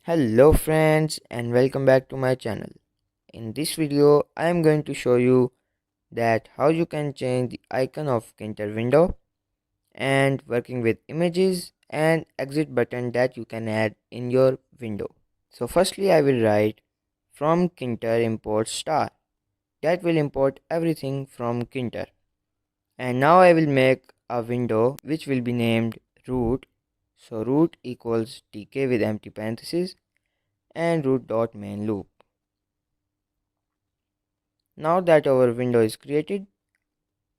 Hello friends and welcome back to my channel. In this video I am going to show you that how you can change the icon of Tkinter window and working with images and exit button that you can add in your window. So firstly I will write from Tkinter import star, that will import everything from Tkinter. And now I will make a window which will be named root. So root equals tk with empty parentheses and root.main loop. Now that our window is created,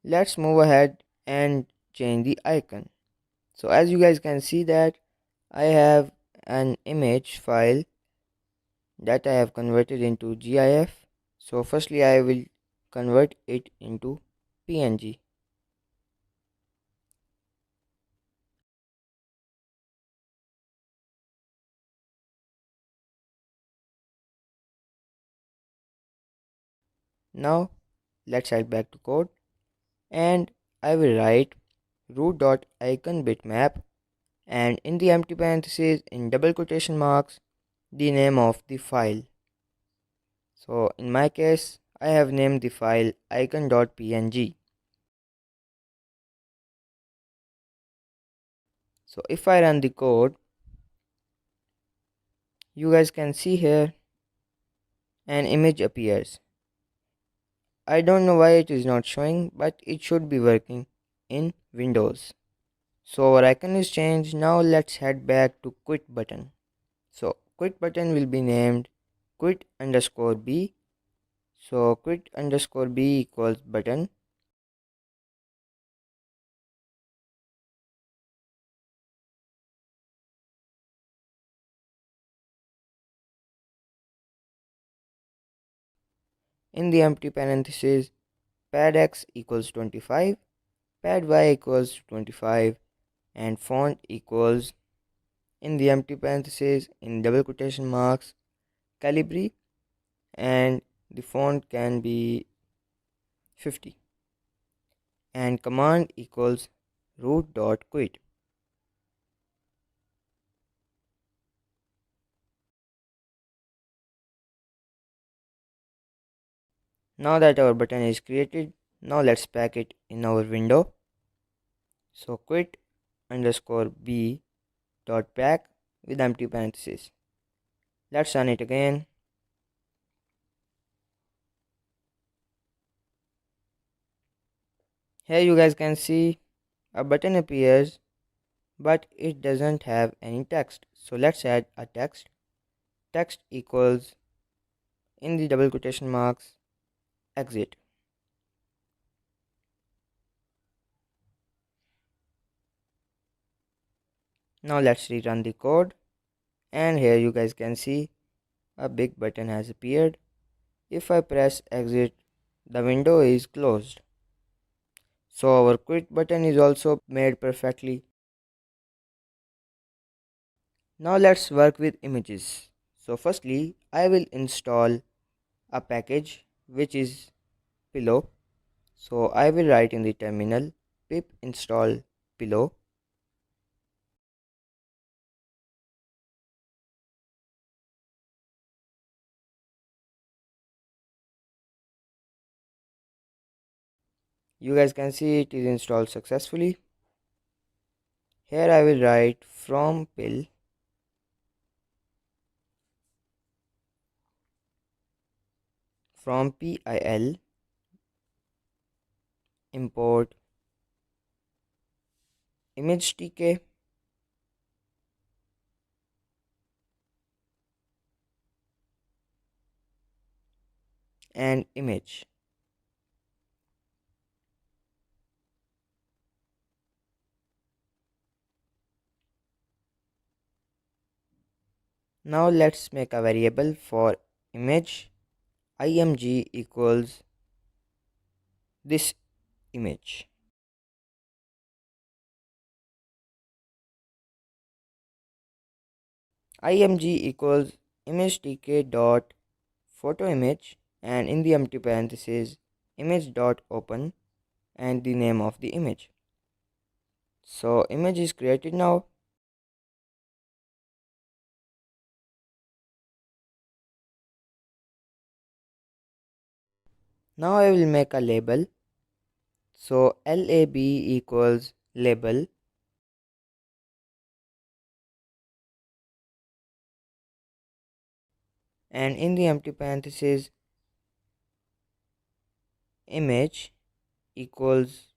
let's move ahead and change the icon. So as you guys can see that I have an image file that I have converted into GIF. So firstly I will convert it into PNG. Now let's head back to code and I will write root.icon bitmap and in the empty parentheses in double quotation marks the name of the file. So in my case, I have named the file icon.png. So if I run the code, you guys can see here an image appears. I don't know why it is not showing, but it should be working in Windows. So our icon is changed. Now let's head back to quit button. So quit button will be named quit underscore b. So quit underscore b equals button. In the empty parentheses, pad x equals 25, pad y equals 25, and font equals in the empty parentheses in double quotation marks Calibri, and the font can be 50, and command equals root.quit. Now that our button is created, now let's pack it in our window. So quit underscore b dot pack with empty parentheses. Let's run it again. Here you guys can see a button appears, but it doesn't have any text. So let's add a text. Text equals in the double quotation marks exit. Now let's rerun the code, and here you guys can see a big button has appeared. If I press exit, the window is closed. So our quit button is also made perfectly. Now let's work with images. So firstly I will install a package which is pillow. So I will write in the terminal pip install pillow. You guys can see it is installed successfully. Here I will write from pil from pil import image tk and image. Now let's make a variable for image. Img equals this image. Img equals image tk dot photo image, and in the empty parentheses image dot open and the name of the image. So image is created now. Now I will make a label. So lab equals label, and in the empty parenthesis image equals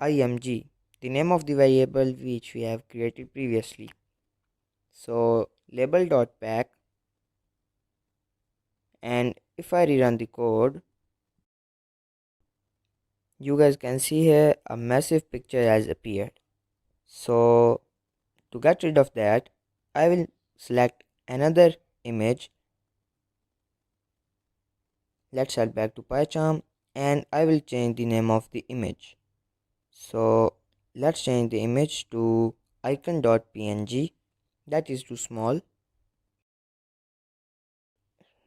img, the name of the variable which we have created previously. So label dot back, and if I rerun the code, you guys can see here a massive picture has appeared. So to get rid of that, I will select another image. Let's head back to PyCharm, and I will change the name of the image. So let's change the image to icon.png, that is too small.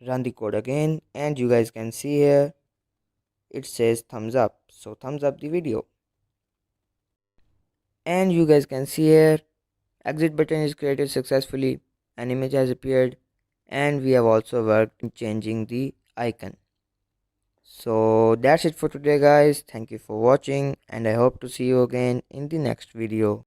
Run the code again, and you guys can see here it says thumbs up, so thumbs up the video. And you guys can see here exit button is created successfully, an image has appeared, and we have also worked in changing the icon. So that's it for today guys, thank you for watching, and I hope to see you again in the next video.